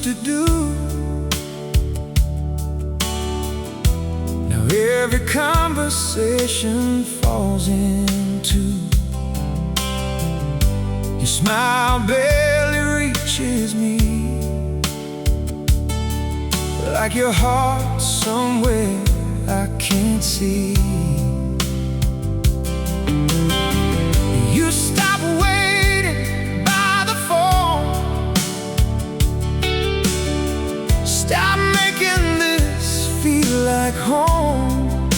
used to do. Now every conversation falls into your smile barely reaches me, like your heart somewhere I can't see. You stop waiting by the phone, stop making this feel like home.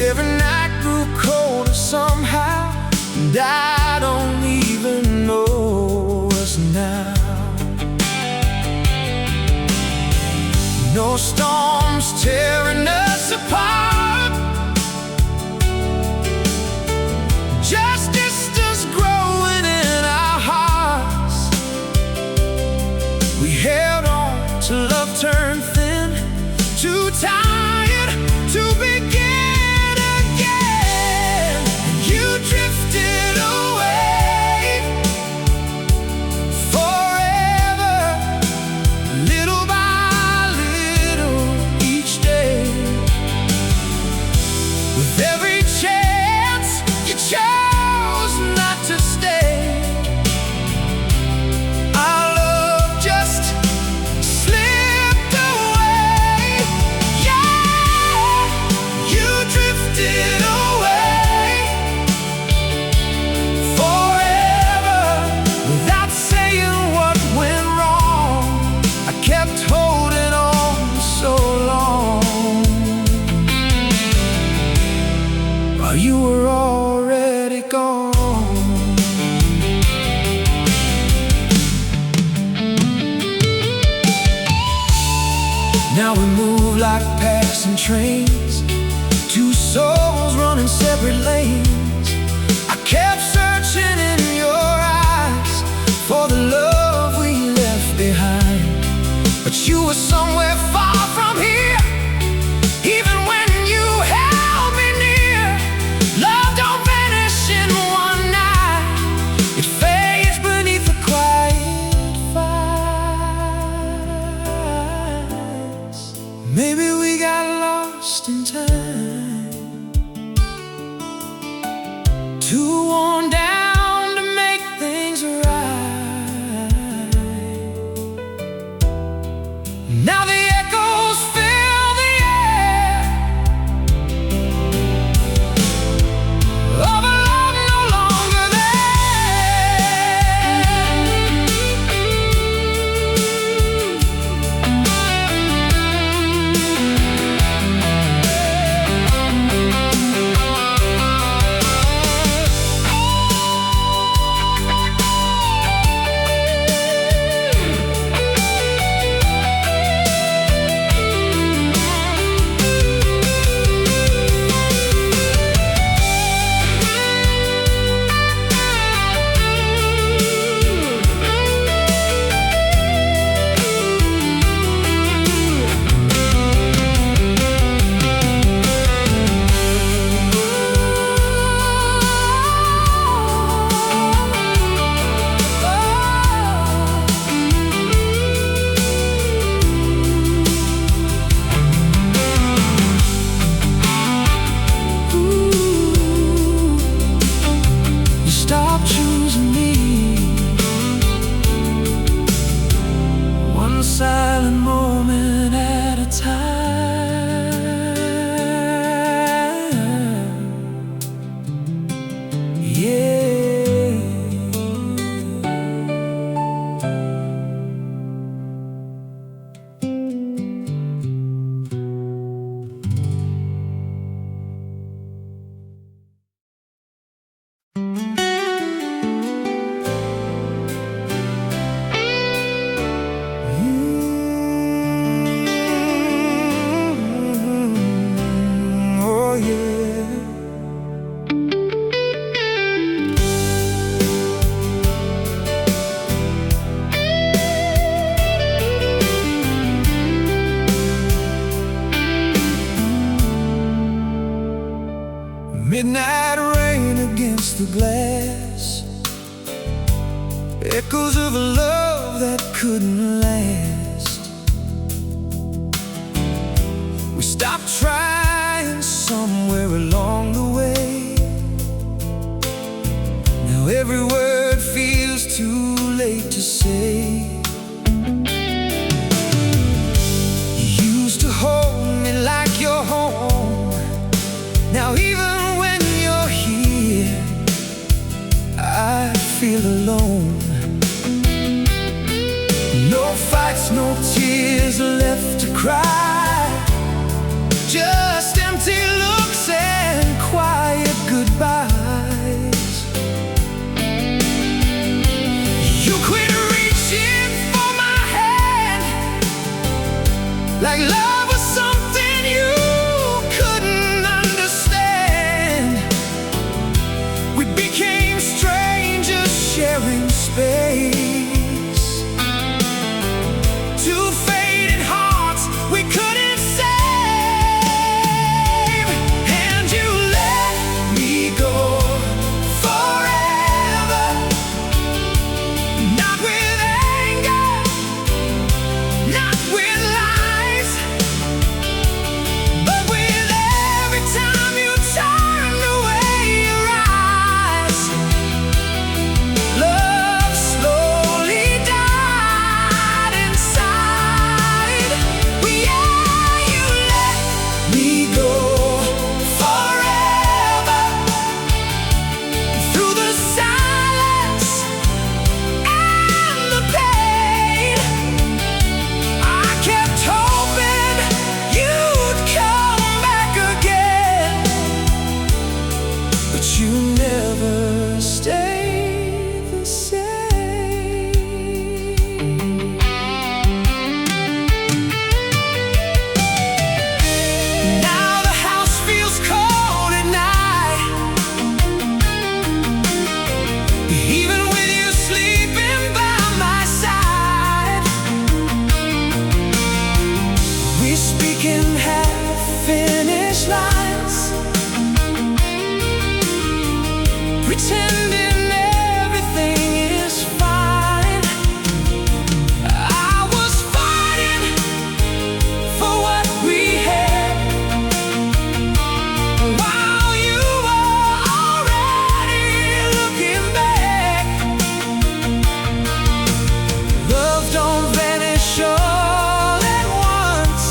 Every night grew colder somehow, and I don't even know us now. No storms tearing us apart, just distance growing in our hearts. We held on till love turned thin, too tired to begin again. You drifted away forever, little by little each day. With every chance you chose not to stay, our love just slipped away. Yeah, you drifted away forever without saying what went wrong. I kept holding on so long while you were already gone. Now we move like passing trains, two souls running separate lanes. I kept searching in your eyes for the love we left behind, but you were somewhere far from here. Even when you held me near, love don't vanish in one night. It fades beneath the quiet fights. Maybe we got lost in time, too worn down to make things right. Now the echoes fill the air of a love no longer choosing me, one silent moment at a time. Yeah. Midnight rain against the glass, echoes of a love that couldn't last. We stopped trying somewhere along the way. Now every word feels too late to say. You used to hold me like your home. Now even when you're here, I feel alone. No fights, no tears left to cry, just empty looks and quiet goodbyes. You quit reaching for my hand, like love was something you couldn't understand. We became strangers sharing space. Two faded hearts we couldn't save. And you let me go forever, not with anger, not with lies, but with every time you turned away your eyes. Love slowly died inside. Yeah, you let me go forever. Through the silence and the pain, I kept hoping you'd come back again, but you never stayed the same. Now the house feels cold at night, even with you sleeping by my side. We speak in half-finished lines, pretending everything is fine. I was fighting for what we had, while you were already looking back. Love don't vanish all at once.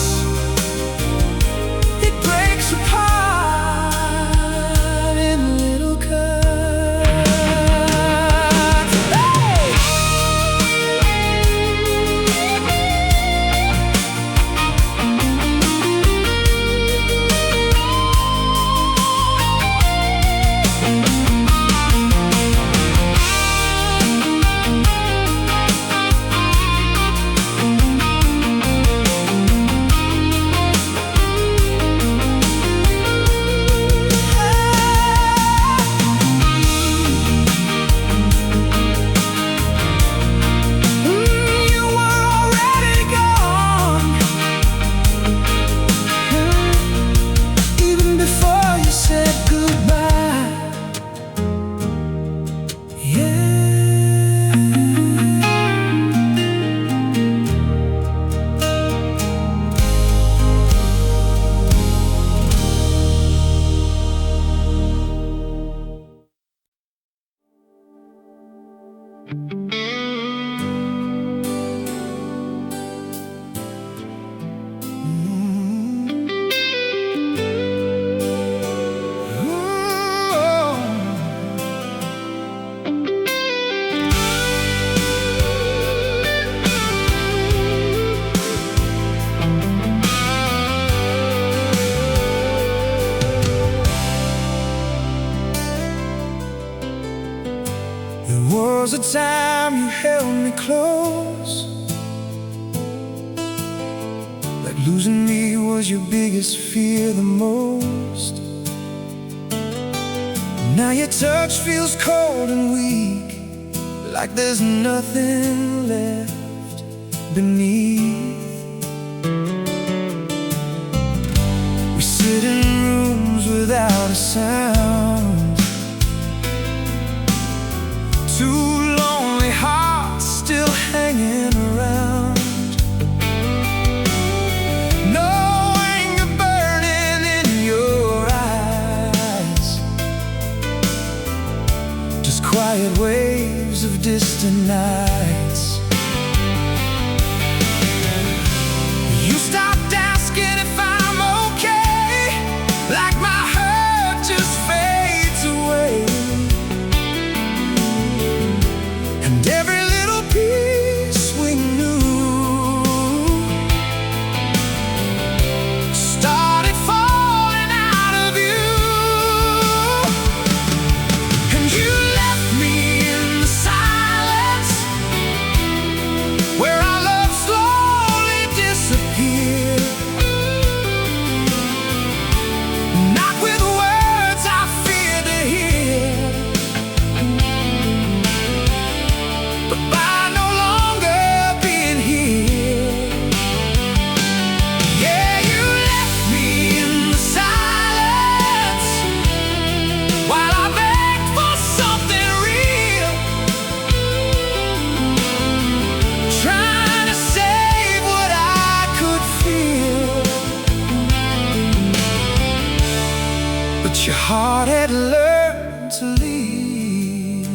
It breaks apart in little cuts. Hey! You were already gone, even before you said goodbye. Yeah. There was a time you held me close, like losing me was your biggest fear the most. Now your touch feels cold and weak, like there's nothing left beneath. We sit in rooms without a sound, two lonely hearts still hanging around. heart had learned to leave.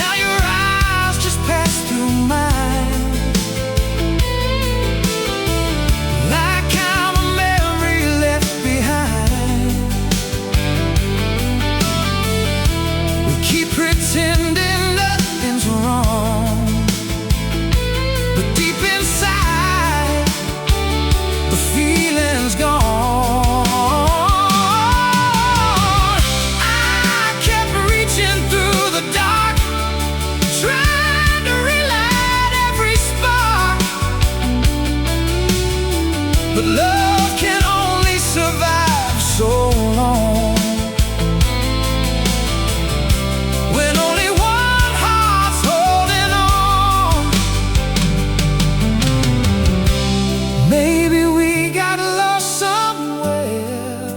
Now your eyes just pass through mine, like I'm a memory left behind. We keep pretending nothing's wrong, but deep inside the feeling's gone. I kept reaching through the dark, trying to relight every spark, but love can only survive so long, when only one heart's holding on. Maybe we got lost somewhere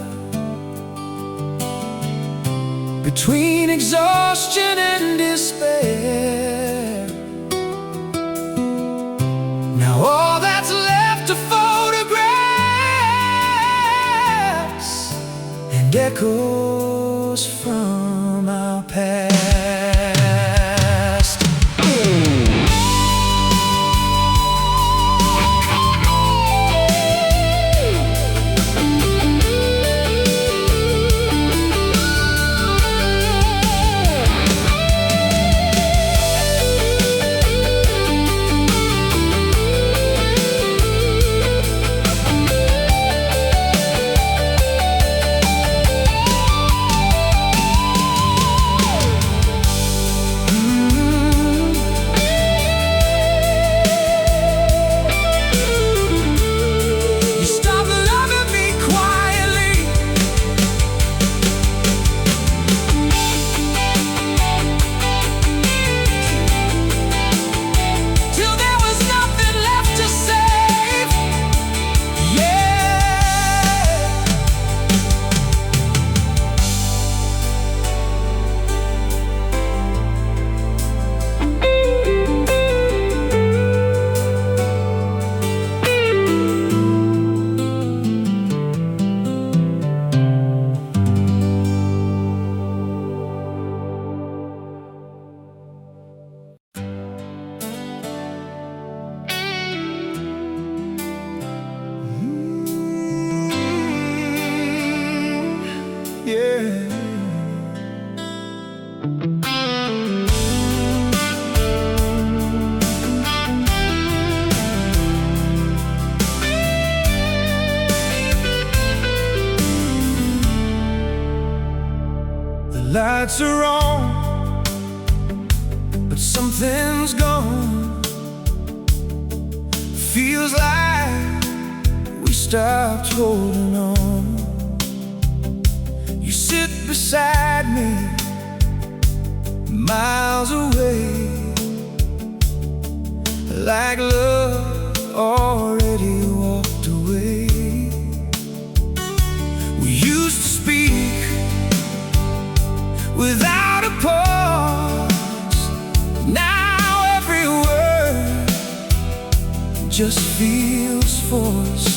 between exhaustion and despair. Now all that's left are photographs and echoes from our past. You stopped loving me quietly, till there was nothing left to save. Yeah. Yeah. The lights are on, but something's gone. Feels like we stopped holding on. You sit beside me, miles away, like love already walked away. We used to speak without a pause. Now every word just feels forced.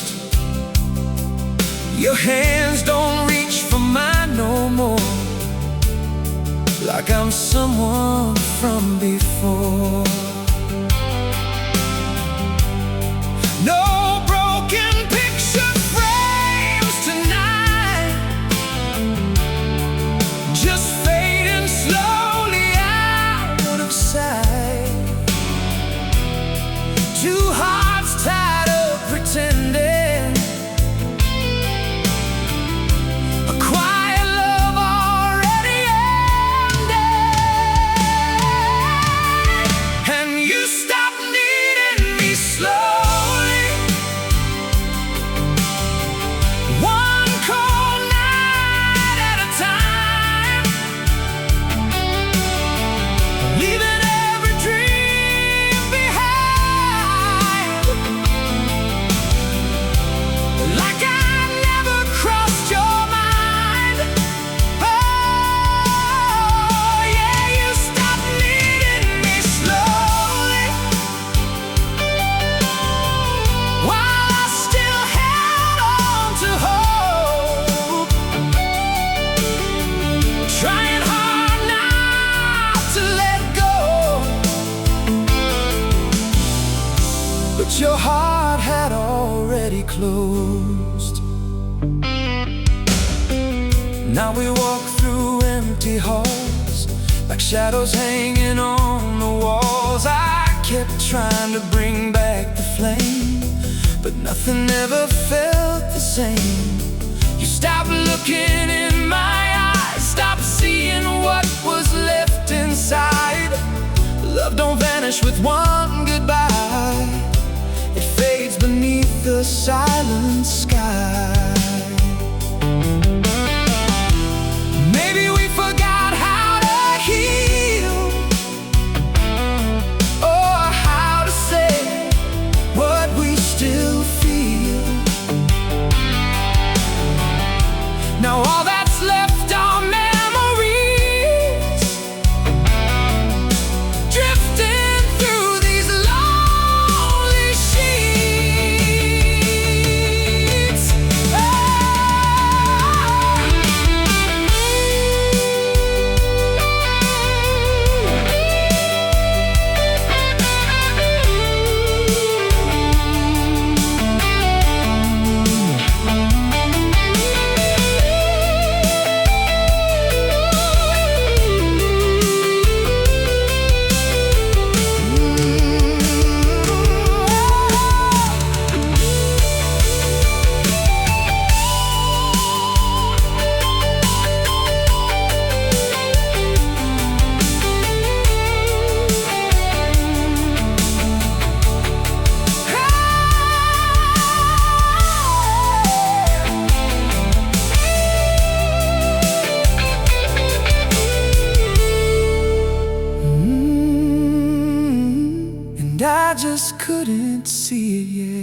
Your hands don't reach for mine no more, like I'm someone from before. No broken picture frames tonight, just fading slowly out of sight. Two hearts tied up pretending, a quiet love already ended. And closed. Now we walk through empty halls, like shadows hanging on the walls. I kept trying to bring back the flame, but nothing ever felt the same. You stopped looking in my eyes, stopped seeing what was left inside. Love don't vanish with one goodbye, it fades beneath the silent sky. Maybe we forgot how to heal, or how to say what we still feel. Now all that's left are memories, drifting through these lonely sheets. And I just couldn't see it yet.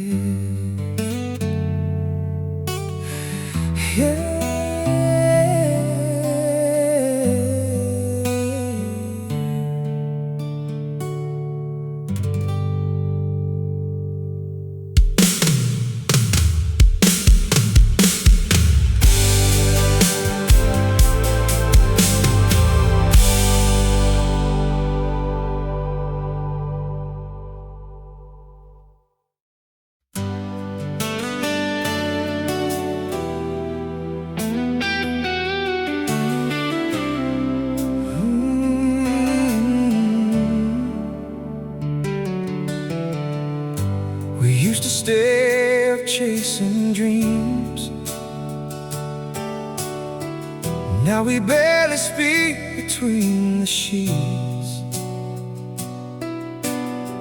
Yeah. We used to stare chasing dreams, now we barely speak between the sheets.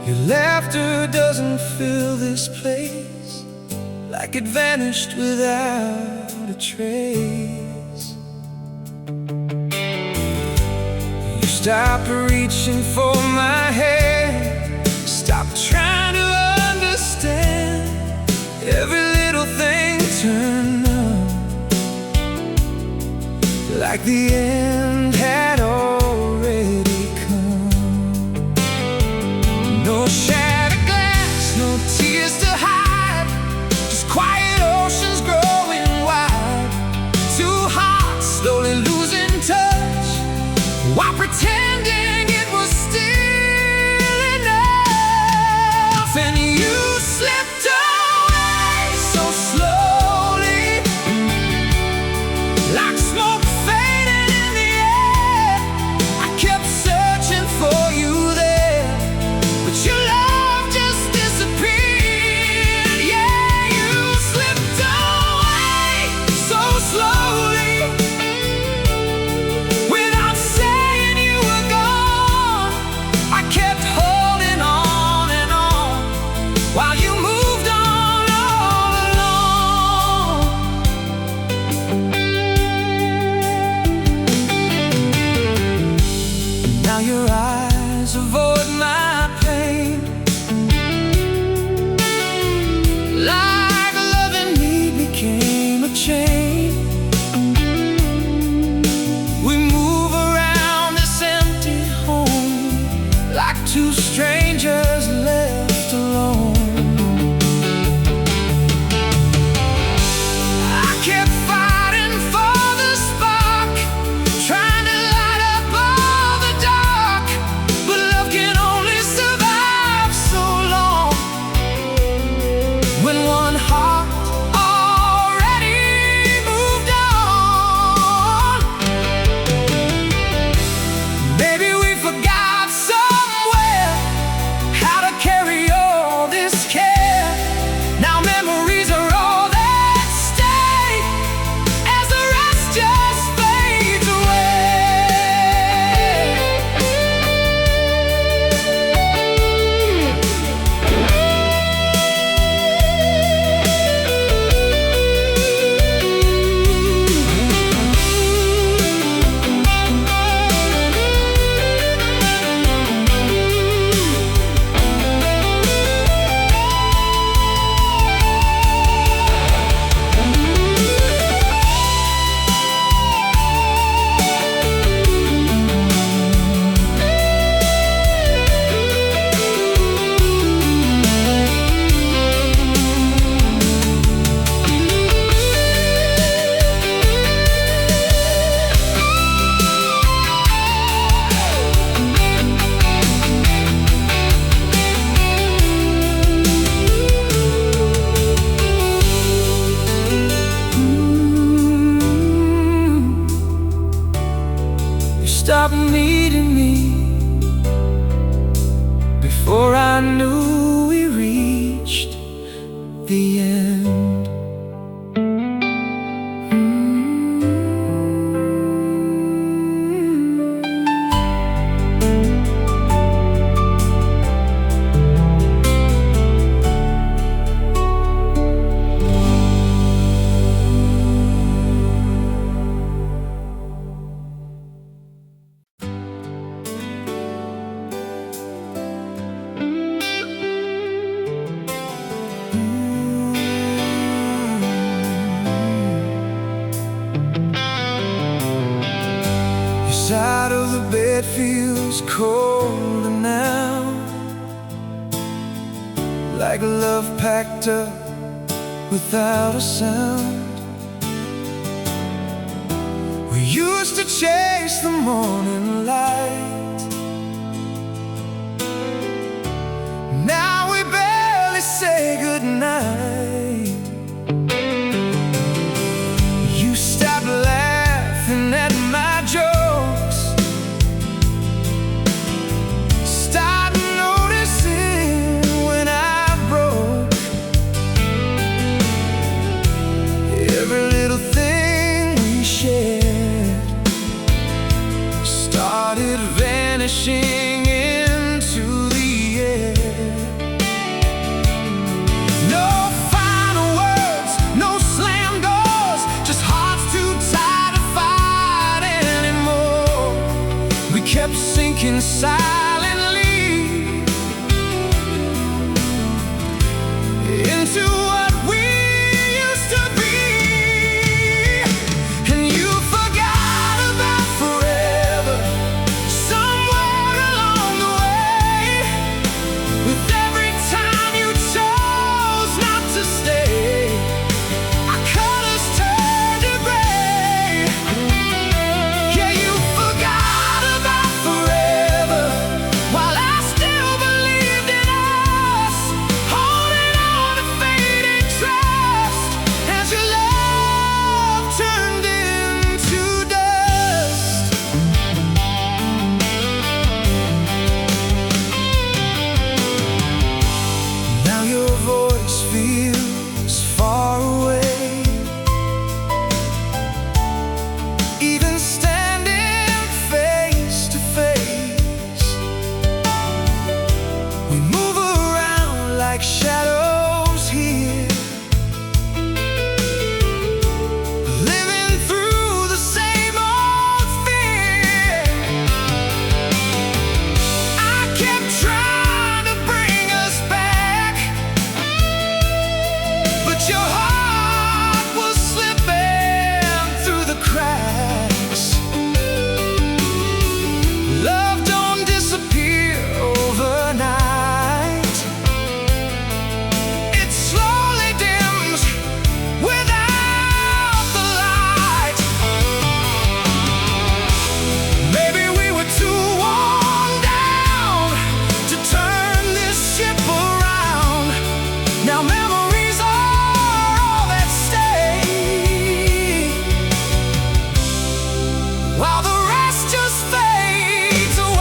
Your laughter doesn't fill this place, like it vanished without a trace. You stopped reaching for my hand, stopped trying to understand. Every little thing turned numb, like the end had already come. No shattered glass, no tears to hide, just quiet oceans growing wide. Two hearts slowly losing touch, while pretending it was still enough. And you slipped away so slowly, like smoke fading in the air. I kept searching for you there, but your love just disappeared. Yeah, you slipped away so slowly, without saying you were gone. I kept holding on and on, while you moved on all alone. Now your eyes avoid my pain, like loving me became a chain. We move around this empty home, like two strangers left alone. I kept fighting for the spark, trying to light up all the dark, but love can only survive so long. When one heart needed me. Before I knew we reached the end. Side of the bed feels colder now, like love packed up without a sound. We used to chase the morning light. Now we barely say goodnight. You stopped laughing at my jokes, start noticing when I broke. Every little thing we shared started vanishing into the air. No final words, no slam doors, just hearts too tired to fight anymore. We kept sinking silently into what we used to be. And you forgot about forever somewhere along the way. With every time you chose not to stay, our colors turned to gray. Yeah, you forgot about forever, while I still believed in us, holding on to faded trust as your love turned into dust. Now your voice feels far away. Even standing face to face, we move around like shadows here, living through the same old fear. I kept trying to bring us back, but your heart was slipping through the cracks. Love don't disappear overnight. It slowly dims without the light. Maybe we were too worn down to turn this ship around. Now memories are all that stay, while the rest just fades away.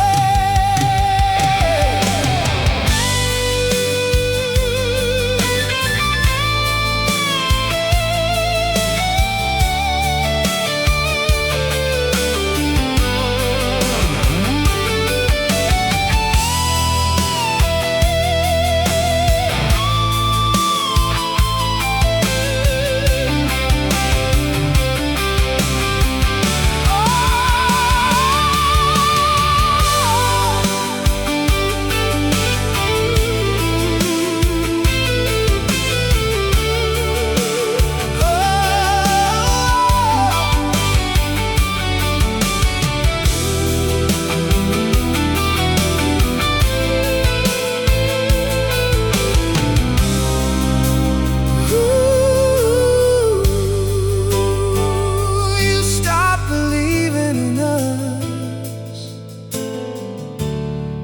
You stopped believing in us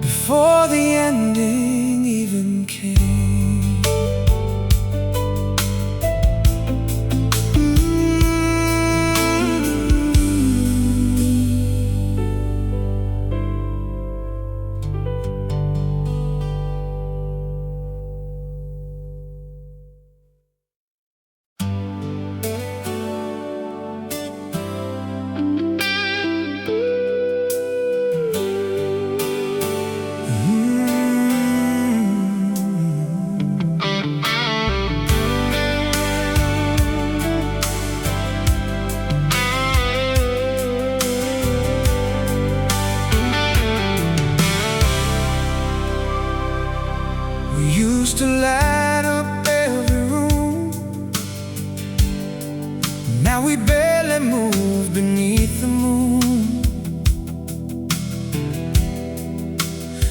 before the ending even came. used to light up every room. Now we barely move beneath the moon.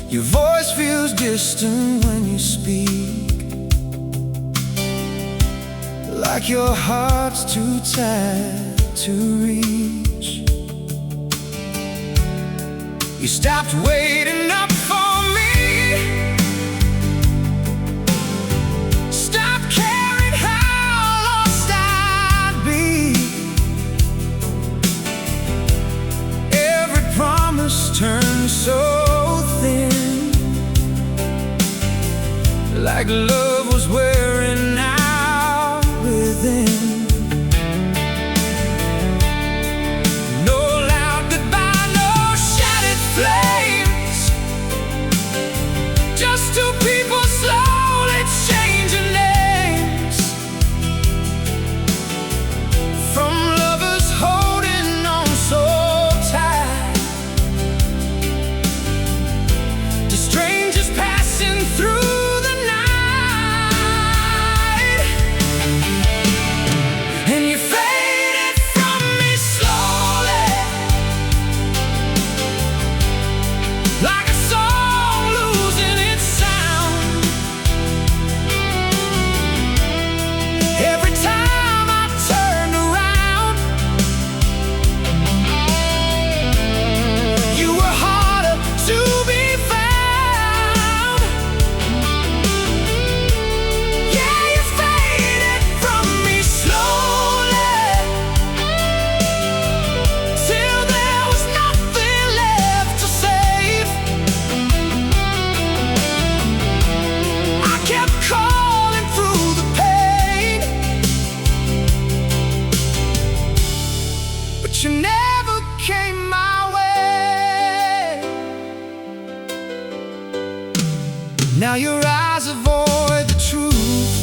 Your voice feels distant when you speak, like your heart's too tired to reach. You stopped waiting up for me, stopped caring how lost I'd be. Every promise turned so thin, like love was wearing out within. You never came my way. Now your eyes avoid the truth,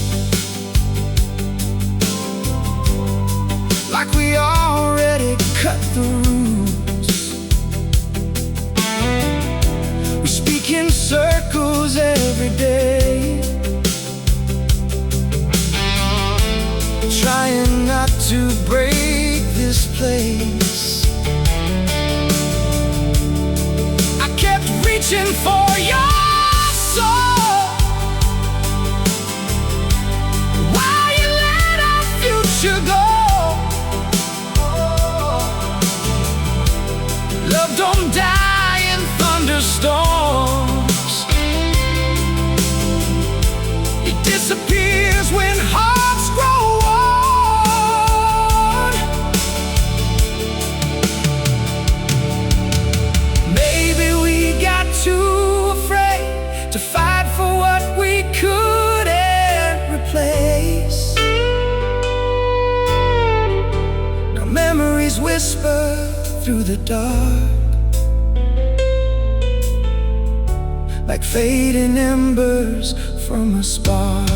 like we already cut the rules. We speak in circles every day, trying not to break this place. I kept reaching for your soul while you let our future go. Love don't die in thunderstorms, it disappears when hearts grow old. Maybe we got too afraid to fight for what we couldn't replace. Now memories whisper through the dark, like fading embers from a spark.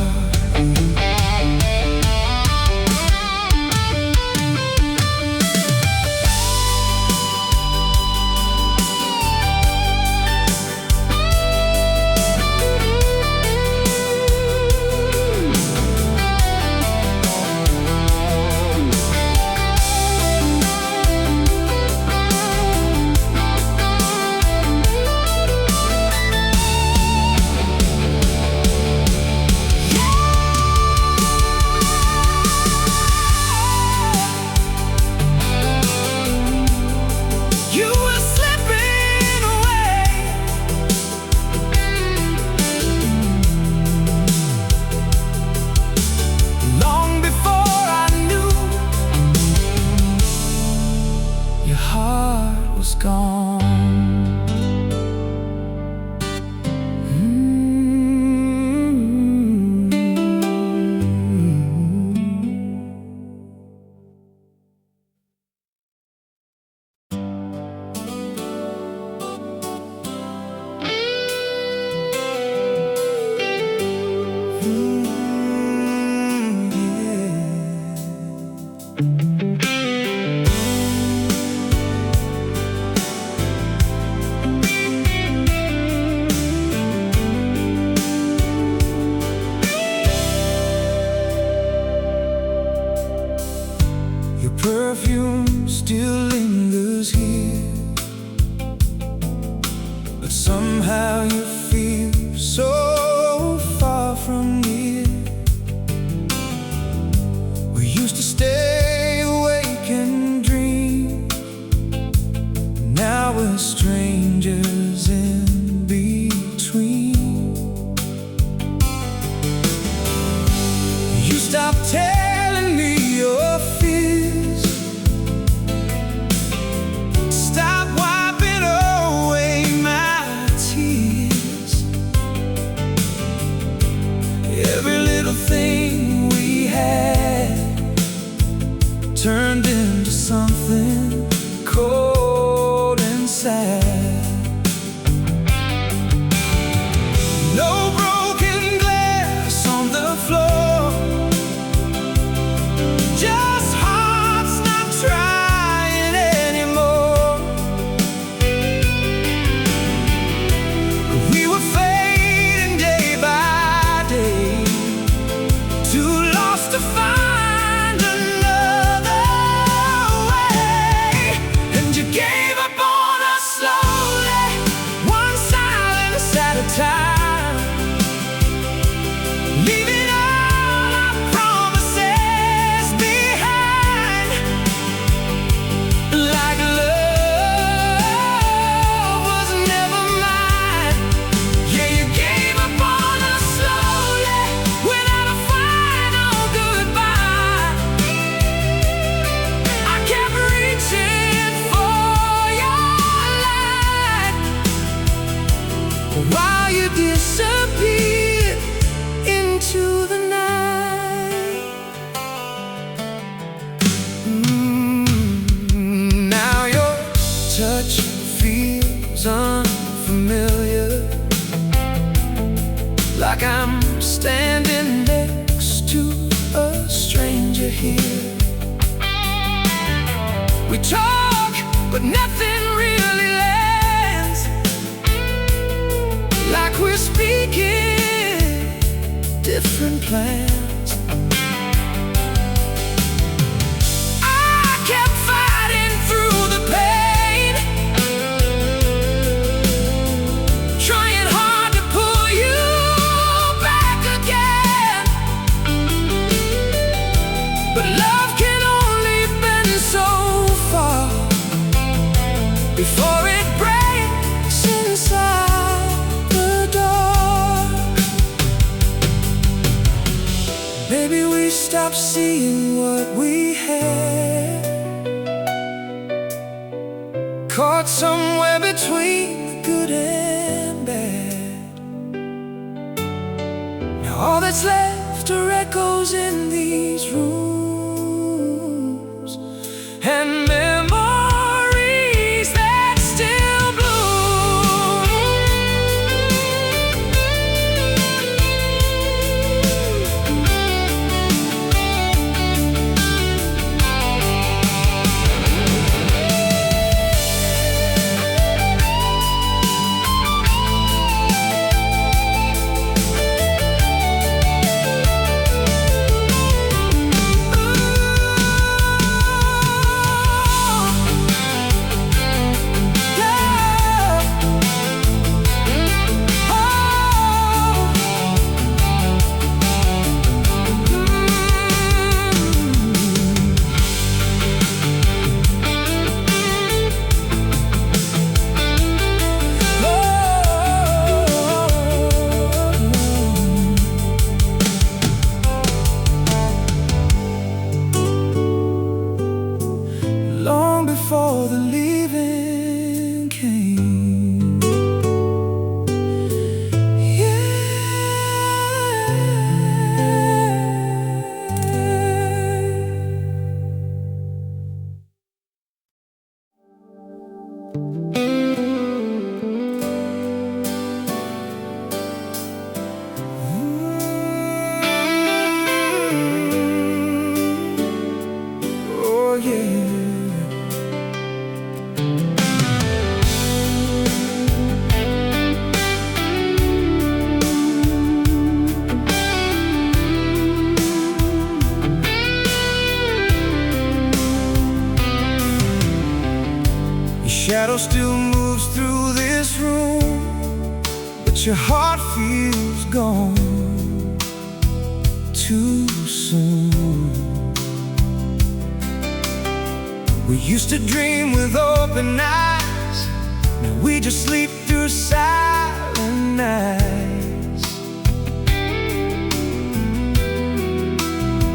Somehow you feel so far from here. We used to stay awake and dream. Now we're strangers in between. You stopped telling me your fears. Stop wiping away my tears. Every little thing we had turned into something cold and sad. No broken glass on the floor, just hearts not trying anymore. We were fading day by day, too lost to find another way. And you gave up on us slowly, one silence at a time, leaving all our promises behind. Like love was never mine. Yeah, you gave up on us slowly, without a final goodbye. I kept reaching for your light, while you disappeared into the night. Now your touch feels unfamiliar, like I'm standing next to a stranger here. We talk, but nothing really lands, like we're speaking different plans. I kept fighting through the pain, trying hard to pull you back again. But love can only bend so far before it breaks inside the dark. Maybe we stopped seeing what we had, caught somewhere between the good and bad. Now all that's left are echoes in these rooms, and memories that still bloom. Long before the leaving came, oh yeah. Your shadow still moves through this room, but your heart feels gone too soon. We used to dream with open eyes, now we just sleep through silent nights.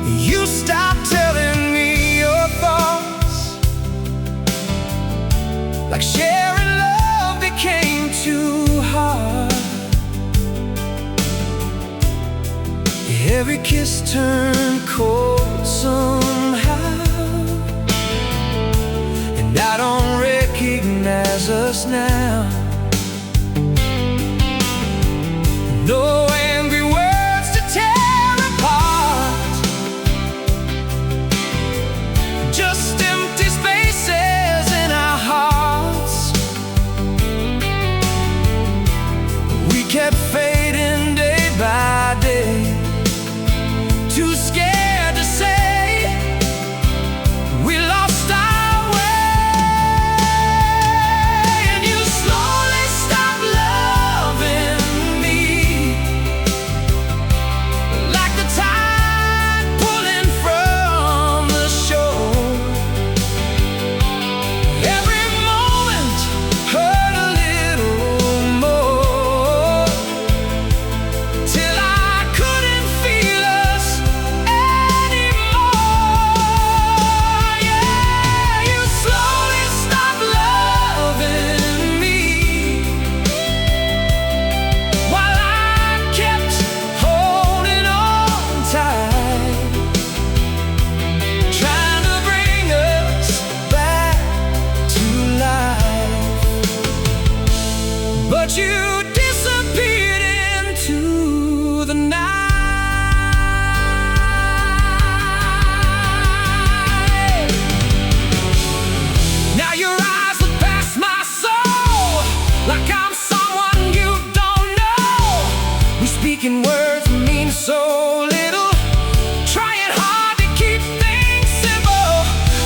You stopped telling me your thoughts, like sharing love became too hard. Every kiss turned cold somehow, and I don't recognize us now. No angry words to tear apart, just empty spaces in our hearts. We kept fading day by day, too scared to say we lost our way. And you slowly stopped loving me, like the tide pulling from the shore. Every moment hurt a little more, till I couldn't feel us anymore. Yeah, you slowly stopped loving me, while I kept holding on tight, trying to bring us back to life. But you disappeared into the night. Now your eyes look past my soul, like I'm someone you don't know. We speak in words that mean so little, trying hard to keep things simple.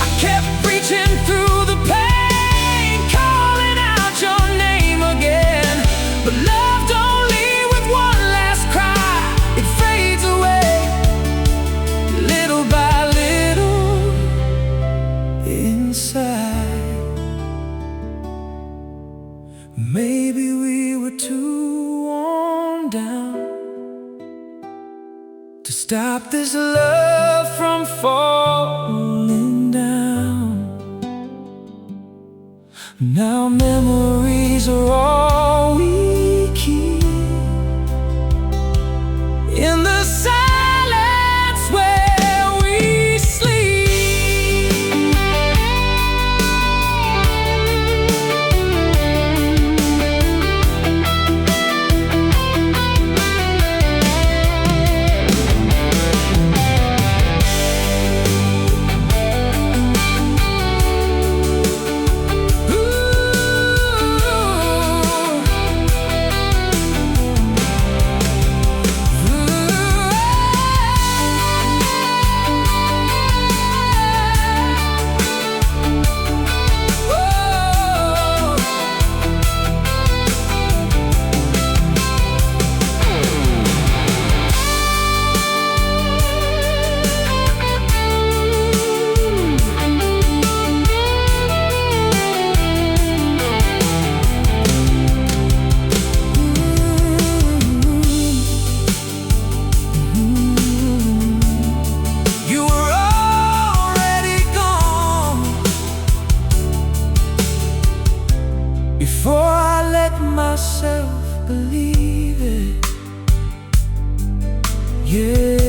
I kept reaching through the pain, calling out your name again. But love don't leave with one last cry, it fades away little by little inside. Maybe we were too worn down to stop this love from falling down. Now memories are all we keep, in the silence where we sleep. You were already gone before I let myself believe it. Yeah.